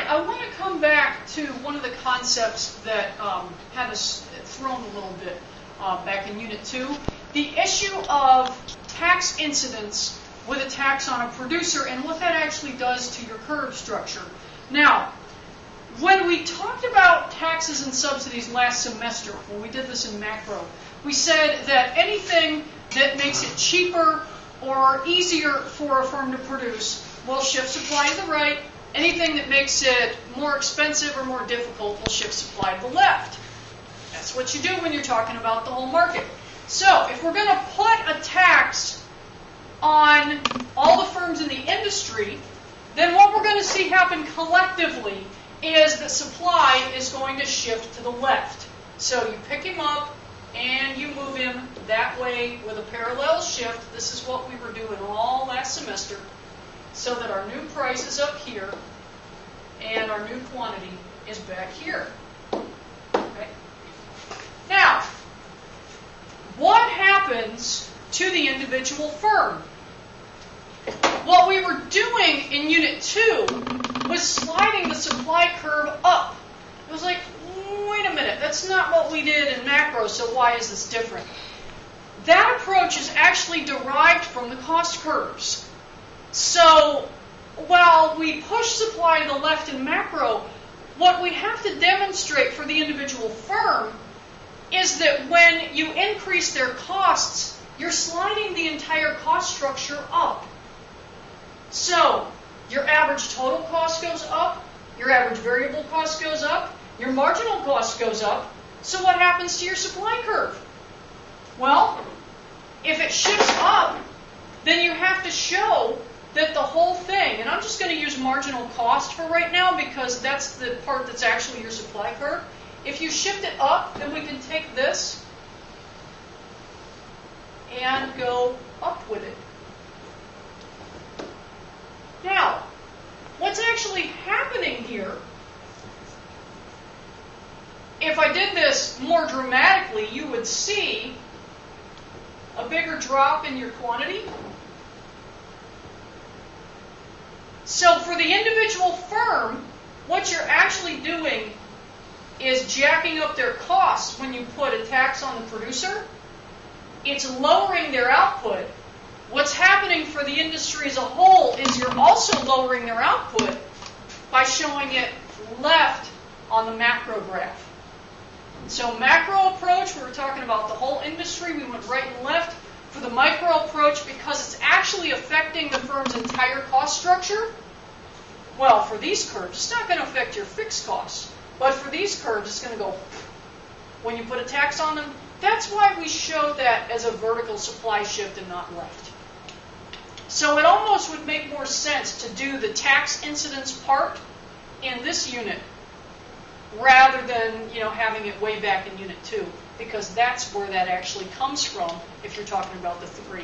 right, I want to come back to one of the concepts that had us thrown a little bit back in Unit 2. The issue of tax incidence with a tax on a producer and what that actually does to your curve structure. Now, when we talked about taxes and subsidies last semester, when we did this in macro, we said that anything that makes it cheaper or easier for a firm to produce will shift supply to the right. Anything that makes it more expensive or more difficult will shift supply to the left. That's what you do when you're talking about the whole market. So if we're going to put a tax on all the firms in the industry, then what we're going to see happen collectively is that supply is going to shift to the left. So you pick him up and you move him that way with a parallel shift. This is what we were doing all last semester, so that our new price is up here and our new quantity is back here. Okay? Now, what happens to the individual firm? What we were doing in Unit 2 was sliding the supply curve up. It was like, wait a minute, that's not what we did in macro, so why is this different? That approach is actually derived from the cost curves. So while we push supply to the left in macro, what we have to demonstrate for the individual firm is that when you increase their costs, you're sliding the entire cost structure up. So your average total cost goes up, your average variable cost goes up, your marginal cost goes up. So what happens to your supply curve? Well, if it shifts up, then you have to show that the whole thing, and I'm just going to use marginal cost for right now because that's the part that's actually your supply curve. If you shift it up, then we can take this and go up with it. Now, what's actually happening here, if I did this more dramatically, you would see a bigger drop in your quantity. So for the individual firm, what you're actually doing is jacking up their costs when you put a tax on the producer. It's lowering their output. What's happening for the industry as a whole is you're also lowering their output by showing it left on the macro graph. So macro approach, we were talking about the whole industry, we went right and left. For the micro approach, because it's actually affecting the firm's entire cost structure, well, for these curves, it's not going to affect your fixed costs. But for these curves, it's going to go when you put a tax on them. That's why we show that as a vertical supply shift and not left. So it almost would make more sense to do the tax incidence part in this unit rather than having it way back in Unit 2, because that's where that actually comes from if you're talking about the 3.